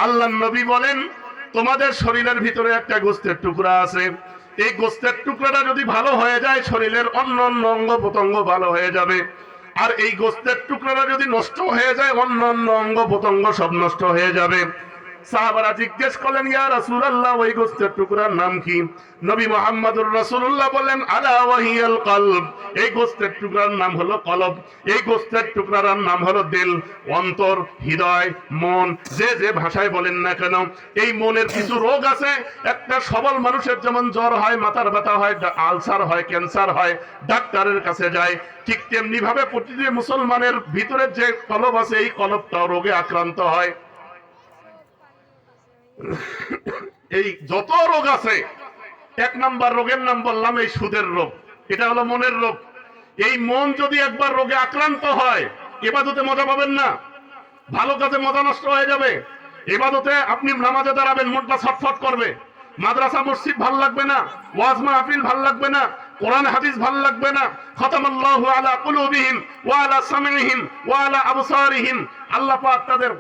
আল্লাহর নবী বলেন, তোমাদের শরীরের ভিতরে একটা গোশতের টুকরা আছে, এই গোশতের টুকরাটা যদি ভালো হয়ে যায় শরীরের অন্য অন্য অঙ্গ প্রত্যঙ্গ ভালো হয়ে যাবে, আর এই গোশতের টুকরাটা যদি নষ্ট হয়ে যায় অন্য অন্য অঙ্গ প্রত্যঙ্গ সব নষ্ট হয়ে যাবে। সাহাবারা জিজ্ঞেস করলেন, ইয়া রাসূলুল্লাহ, ওই গোশতের টুকরার নাম কি? নবী মুহাম্মদুর রাসূলুল্লাহ বললেন, আলা ওয়া হিয়াল কলব, এই গোশতের টুকরার নাম হলো কলব, এই গোশতের টুকরার নাম হলো দিল, অন্তর, হৃদয়, মন, যে যে ভাষায় বলেন না কেন। এই মনের কিছু রোগ আছে, একটা সবল মানুষের যেমন জ্বর হয়, মাথার ব্যথা হয়, আলসার হয়, ক্যান্সার হয়, ডাক্তারের কাছে যায়, ঠিক তেমনি ভাবে প্রতিটি মুসলমানের ভিতরে যে কলব আছে এই কলবটাও রোগে আক্রান্ত হয়। এই যত রোগ আছে, 1 নাম্বার রোগের নাম বললাম এই সুদের রোগ, এটা হলো মনের রোগ। এই মন যদি একবার রোগে আক্রান্ত হয়, ইবাদতে মজা পাবেন না, ভালো কাজে মজা নষ্ট হয়ে যাবে। ইবাদতে আপনি নামাজে দাঁড়াবেন, মনটা ছটফট করবে, মাদ্রাসা মসজিদ ভাল লাগবে না, ওয়াজ মাহফিল ভাল লাগবে না, কোরআন হাদিস ভাল লাগবে না। খাতামাল্লাহু আলা কুলুবিহিম ওয়া আলা সামিহিম ওয়া আলা আবসারিহিম, আল্লাহ পাক তাদের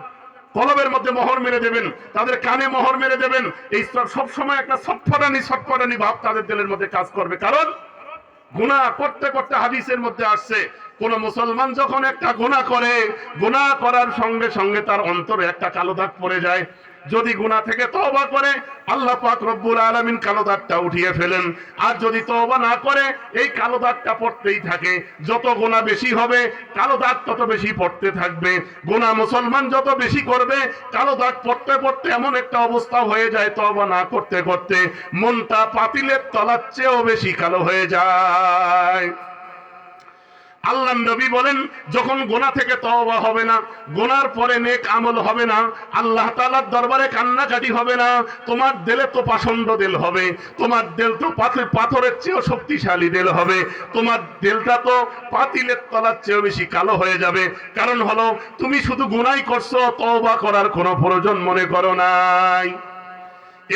কলবের মধ্যে মোহর মেরে দেবেন, তাদের কানে মোহর মেরে দেবেন। এই সব সময় একটা ছটফটানি ভাব তাদের দিলের মধ্যে কাজ করবে, কারণ গুনাহ করতে করতে হাদিসের মধ্যে আসছে, কোন মুসলমান যখন একটা গুনাহ করে, গুনাহ করার সঙ্গে সঙ্গে তার অন্তরে একটা কালো দাগ পড়ে যায়। যদি গুনাহ থেকে তওবা করে আল্লাহ পাক রব্বুল আলামিন কালো দাগটা উঠিয়ে ফেলেন, আর যদি তওবা না করে এই কালো দাগটা পড়তেই থাকে। যত গুনাহ বেশি হবে কালো দাগ তত বেশি পড়তে থাকবে, গুনাহ মুসলমান যত বেশি করবে কালো দাগ পড়তে পড়তে এমন একটা অবস্থা হয়ে যায় তওবা না করতে করতে মনটা পাতিলের তলার চেয়েও বেশি কালো হয়ে যায়। আল্লাহর নবী বলেন, যখন গুনাহ থেকে তওবা হবে না, গুনার পরে নেক আমল হবে না, আল্লাহ তাআলার দরবারে কান্নাকাটি হবে না, তোমার দিলে তো পাষণ্ড দিল হবে, তোমার দিল তো পাথরের চেয়েও শক্তিশালী দিল হবে, তোমার দিলটা তো পাতিলের তলার চেয়েও বেশি কালো হয়ে যাবে। কারণ হলো তুমি শুধু গুনাহই করছো, তওবা করার কোনো প্রয়োজন মনে করো নাই।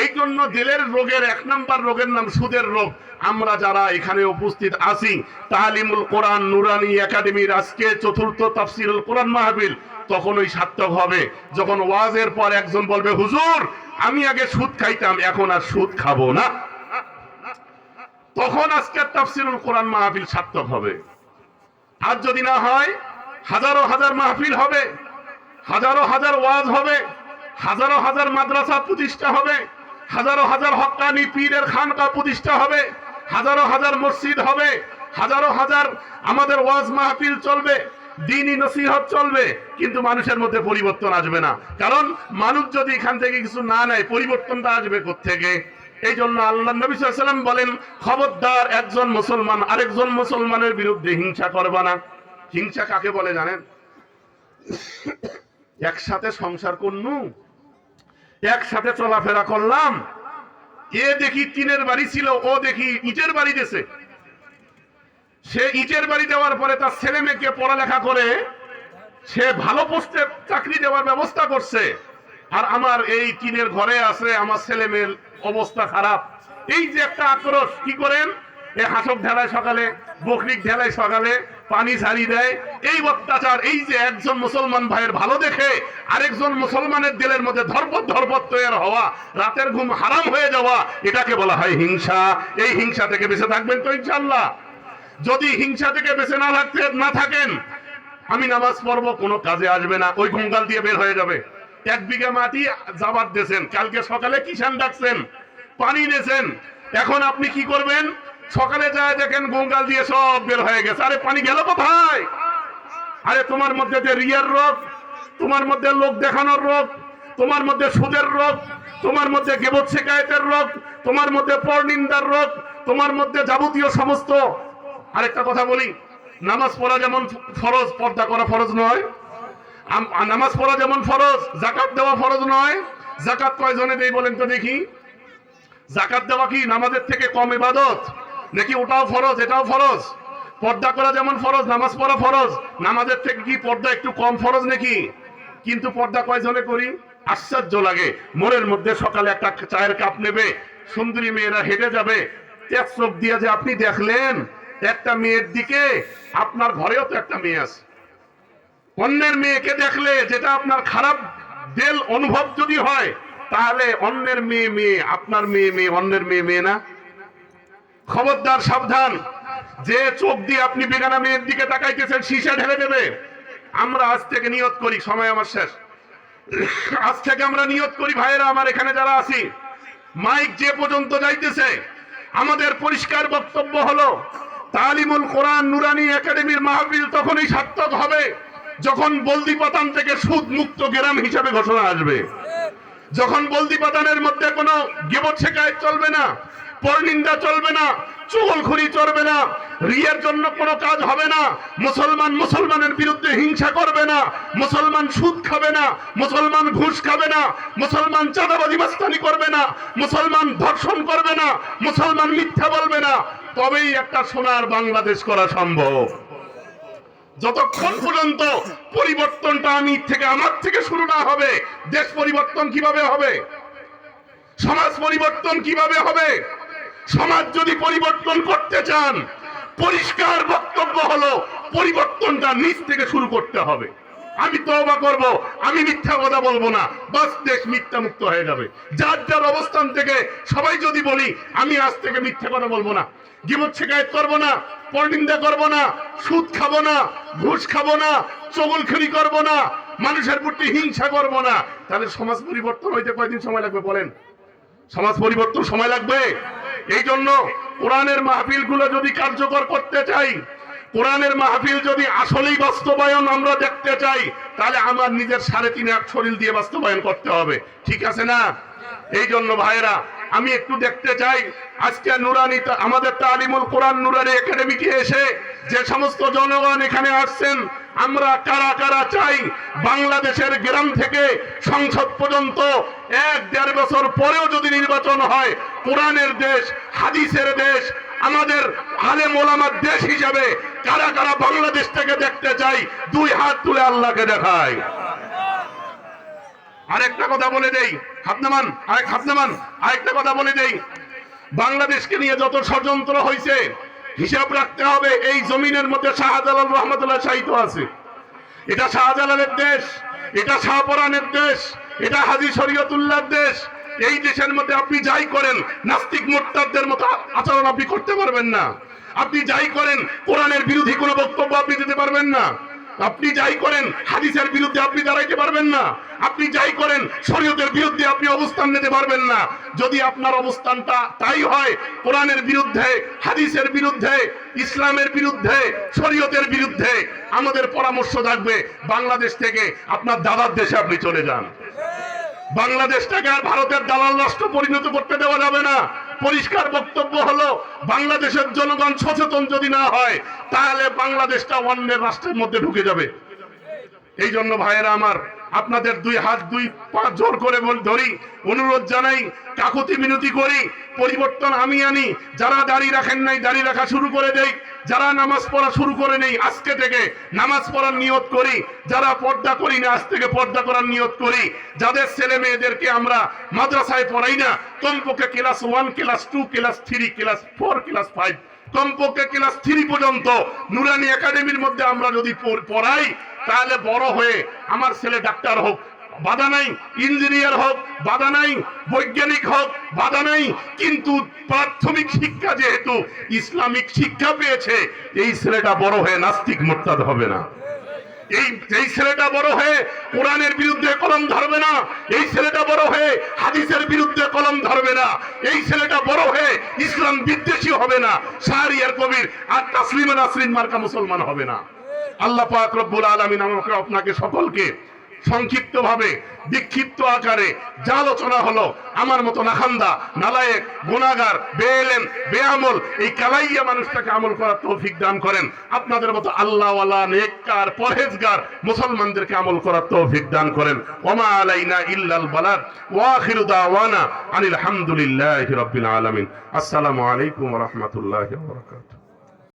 এই জন্য দিলের রোগের 1 নাম্বার রোগের নাম সুদের রোগ। আমরা যারা এখানে উপস্থিত আছি, তালিমুল কোরআন নুরানি একাডেমির আজকে 4র্থ তাফসীরুল কোরআন মাহফিল তখনই সার্থক হবে যখন ওয়াজের পর একজন বলবে, হুজুর আমি আগে সুদ খাইতাম এখন আর সুদ খাবো না, তখন আজকের তাফসীরুল কোরআন মাহফিল সার্থক হবে। আর যদি না হয়, হাজারো হাজার মাহফিল হবে, হাজারো হাজার ওয়াজ হবে, হাজারো হাজার মাদ্রাসা প্রতিষ্ঠা হবে, হাজারো হাজার হক্কানি পীরের খানকা প্রতিষ্ঠা হবে, হাজারো হাজার মসজিদ হবে, হাজারো হাজার আমাদের ওয়াজ মাহফিল চলবে, দ্বীনি নসিহত চলবে, কিন্তু মানুষের মধ্যে পরিবর্তন আসবে না। কারণ মানুষ যদি এখান থেকে কিছু না নেয় পরিবর্তনটা আসবে কোত্থেকে? এই জন্য আল্লাহ নবী সাল্লাল্লাহু আলাইহি ওয়াসাল্লাম বলেন, খবরদার একজন মুসলমান আরেকজন মুসলমানের বিরুদ্ধে হিংসা করবে না। হিংসা কাকে বলে জানেন? একসাথে সংসার করনু, একসাথে চলাফেরা করলাম, এ দেখি টিনের বাড়ি ছিল, ও দেখি ইটের বাড়ি দিয়েছে, সে ইটের বাড়ি দেওয়ার পরে তার ছেলে মেয়েকে পড়ালেখা করে সে ভালো পোস্টে চাকরি দেওয়ার ব্যবস্থা করছে, আর আমার এই টিনের ঘরে আছে, আমার ছেলে মেয়ের অবস্থা খারাপ। এই যে একটা আক্রোশ, কি করেন? এ হাসক ঢেলায় সকালে, বকরিক ঢেলায় সকালে, পানি ছাড়ি দেয়, এই অত্যাচার। এই যে একজন মুসলমান ভাইয়ের ভালো দেখে আরেকজন মুসলমানের দিলের মধ্যে ধরপত তৈরি হওয়া, রাতের ঘুম হারাম হয়ে যাওয়া, এটাকে বলা হয় হিংসা। এই হিংসা থেকে বেঁচে থাকবেন তো ইনশাআল্লাহ? যদি হিংসা থেকে বেঁচে না থাকেন, আমি নামাজ পড়বো কোনো কাজে আসবে না, ওই ঘুমগাল দিয়ে বের হয়ে যাবে। 1 বিঘা মাটি জাবাত দিয়েছেন, কালকে সকালে কিষান ডাকছেন, পানি দিয়েছেন, এখন আপনি কি করবেন? সকালে যায় দেখেন গঙ্গাল দিয়ে সব বের হয়ে গেছে। আরে পানি গেল কোথায়? আরে তোমার মধ্যে যে রিয়ার রোগ, তোমার মধ্যে লোক দেখানোর রোগ, তোমার মধ্যে সুদের রোগ, তোমার মধ্যে গীবত শিকায়েতের রোগ, তোমার মধ্যে পরনিন্দার রোগ, তোমার মধ্যে যাবতীয় সমস্ত, আরেকটা কথা বলি, নামাজ পড়া যেমন ফরজ, পর্দা করা ফরজ নয়। নামাজ পড়া যেমন ফরজ, যাকাত দেওয়া ফরজ নয়। যাকাত কয়জনে দেই বলেন তো দেখি? যাকাত দেওয়া কি নামাজের থেকে কম ইবাদত নাকি? ওটাও ফরজ, এটাও ফরজ। পর্দা করা যেমন ফরজ, নামাজ পড়া ফরজ, নামাজের থেকে কি পর্দা একটু কম ফরজ নাকি? কিন্তু পর্দা কয়জনে করি? আশ্চর্য লাগে। মোড়ের মধ্যে সকালে একটা চায়ের কাপ নেবে, সুন্দরী মেয়েরা হেঁটে যাবে, এক চোখ দিয়ে যে আপনি দেখলেন একটা মেয়ের দিকে, আপনার ঘরেও তো একটা মেয়ে আছে। অন্যের মেয়েকে দেখলে যেটা আপনার খারাপ দিল অনুভব যদি হয়, তাহলে অন্যের মেয়ে মেয়ে, আপনার মেয়ে মেয়ে, অন্যের মেয়ে মেয়ে না? খবরদার, সাবধান। যে চোখ দিয়ে আপনি বেগানা মেয়ের দিকে তাকাইতেছেন, সীসা ঢেলে দেবে। আমরা আজ থেকে নিয়ত করি, সময় আমার শেষ, আজ থেকে আমরা নিয়ত করি ভাইয়েরা আমার, এখানে যারা আছি, মাইক যে পর্যন্ত যাইতেছে, আমাদের পরিষ্কার বক্তব্য হলো তালিমুল কোরআন নুরানি একাডেমির মাহফিল তখনই সার্থক হবে যখন বলদি পাতান থেকে সুদ মুক্ত গ্রাম হিসাবে ঘোষণা আসবে। যখন বলদি পাতানের মধ্যে কোনো গিবত শিকায়ত চলবে না, পরনিন্দা চলবে না, চুগলখড়ি চলবে না, রিয়ার জন্য কোনো কাজ হবে না, মুসলমান মুসলমানের বিরুদ্ধে হিংসা করবে না, মুসলমান সুদ খাবে না, মুসলমান ঘুষ খাবে না, মুসলমান চাঁদাবাজি মাস্তানি করবে না, মুসলমান ধর্ষণ করবে না, মুসলমান মিথ্যা বলবে না, তবেই একটা সোনার বাংলাদেশ করা সম্ভব। যতক্ষণ পর্যন্ত পরিবর্তনটা আমার থেকে শুরু না হবে, দেশ পরিবর্তন কিভাবে হবে? সমাজ পরিবর্তন কিভাবে হবে? সমাজ যদি পরিবর্তন করতে চান, পরিষ্কার বক্তব্য হলো পরিবর্তনটা নিচ থেকে শুরু করতে হবে। আমি তওবা করব, আমি মিথ্যা কথা বলবো না, বাস দেশ মিথ্যা মুক্ত হয়ে যাবে। যার যার অবস্থান থেকে সবাই যদি বলি আমি আজ থেকে মিথ্যা কথা বলবো না, গীবত শিকায়ত করবো না, পরনিন্দা করবো না, সুদ খাবো না, ঘুষ খাবো না, চগলখড়ি করবো না, মানুষের প্রতি হিংসা করবো না, তাহলে সমাজ পরিবর্তন হইতে কয়দিন সময় লাগবে বলেন? সমাজ পরিবর্তন সময় লাগবে। এই জন্য কোরআনের মাহফিল গুলো যদি কার্যকর করতে চাই, কোরআনের মাহফিল যদি আসলেই বাস্তবায়ন আমরা দেখতে চাই, তাহলে আমার নিজের 3.5 হাত শরীর দিয়ে বাস্তবায়ন করতে হবে, ঠিক আছে না? এই জন্য ভাইরা আমি একটু দেখতে চাই আজকে নুরানি আমাদের তালিমুল কোরআন নুরানি একাডেমিতে এসে যে সমস্ত জনগণ এখানে আসছেন, আমরা কারা কারা চাই বাংলাদেশের গ্রাম থেকে সংসদ পর্যন্ত 1-1.5 বছর পরেও যদি নির্বাচন হয়, কোরআনের দেশ, হাদিসের দেশ, আমাদের আলেম ওলামার দেশ হিসাবে কারা কারা বাংলাদেশ থেকে দেখতে চাই, 2 হাত তুলে আল্লাহকে দেখায়। আরেকটা কথা বলে দেই, হাত নামান, আরেকটা কথা বলে দেই, বাংলাদেশকে নিয়ে যত ষড়যন্ত্র হয়েছে হিসাব রাখতে হবে। এই জমিনের মধ্যে শাহজালাল রহমতুল্লাহ শাহিদ আছে, এটা শাহজালালের দেশ, এটা শাহপরানের দেশ, এটা হাজী শরীয়তুল্লাহর দেশ। এই দেশের মধ্যে আপনি যাই করেন, নাস্তিক মুরতাদদের মতো আচরণ আপনি করতে পারবেন না। আপনি যাই করেন, কোরআনের বিরোধী কোনো বক্তব্য আপনি দিতে পারবেন না। আপনি যাই করেন, হাদিসের বিরুদ্ধে আপনি দাঁড়াইতে পারবেন না। আপনি যাই করেন, শরীয়তের বিরুদ্ধে আপনি অবস্থান নিতে পারবেন না। যদি আপনার অবস্থানটা তাই হয় কোরআনের বিরুদ্ধে, হাদিসের বিরুদ্ধে, ইসলামের বিরুদ্ধে, শরীয়তের বিরুদ্ধে, আমাদের পরামর্শ থাকবে বাংলাদেশ থেকে আপনার দাদার দেশে আপনি চলে যান। বাংলাদেশটাকে আর ভারতের দালাল রাষ্ট্র পরিণত করতে দেওয়া যাবে না। পরিষ্কার বক্তব্য হলো বাংলাদেশের জনগণ সচেতন যদি না হয়, তাহলে বাংলাদেশটা অন্যের রাষ্ট্রের মধ্যে ঢুকে যাবে। এই জন্য ভাইয়েরা আমার, আপনাদের 2 হাত 2 পা জোর করে ধরি, অনুরোধ জানাই, কাকুতি মিনতি করি, পরিবর্তন আমি আনি। যারা দাঁড়িয়ে রাখেন নাই দাঁড়িয়ে রাখা শুরু করে দেই, যারা নামাজ পড়া শুরু করে নেই আজকে থেকে নামাজ পড়ার নিয়ত করি, যারা পর্দা করি না আজ থেকে পর্দা করার নিয়ত করি। যাদের ছেলে মেয়েদেরকে আমরা মাদ্রাসায় পড়াই না, কমপক্ষে class 1, class 2, class 3, class 4, class 5, কমপক্ষে ক্লাস 3 পর্যন্ত নুরানি একাডেমির মধ্যে আমরা যদি পড়াই, তাহলে বড় হয়ে আমার ছেলে ডাক্তার হোক, বাধা নাই, ইঞ্জিনিয়ার হোক, বাধা নাই, বৈজ্ঞানিক হোক, বাধা নাই, কিন্তু প্রাথমিক শিক্ষা যেহেতু ইসলামিক শিক্ষা পেয়েছে, এই ছেলেটা বড় হয়ে নাস্তিক মুরতাদ হবে না। এই ছেলেটা বড় হয়ে কোরআনের বিরুদ্ধে কলম ধরবে না। এই ছেলেটা বড় হয়ে হাদিসের বিরুদ্ধে কলম ধরবে না। এই ছেলেটা বড় হয়ে ইসলাম বিদ্বেষী হবে না। শাহরিয়ার কবির আর তাসলিমা নাসরিন মার্কা মুসলমান হবে না। আল্লাহ পাক রব্বুল আলামিন আমাকে আপনাকে সকলকে সংক্ষিপ্তভাবে বিক্ষিপ্ত আকারে যা আলোচনা হলো, আমার মতো নাখান্দা, নালায়েক, গুনাহগার, বেএলেম, বেআমল এই কালাইয়া মানুষটাকে আমল করার তৌফিক দান করেন। আপনাদের মতো আল্লাহওয়ালা, নেককার, পরহেজগার মুসলমানদেরকে আমল করার তৌফিক দান করেন। ওমা আলাইনা ইল্লাল বালাগ ওয়া আখিরু দাওয়ানা আনিল হামদুলিল্লাহি রাব্বিল আলামিন। আসসালামু আলাইকুম ওয়া রাহমাতুল্লাহি ওয়া বারাকাতুহু।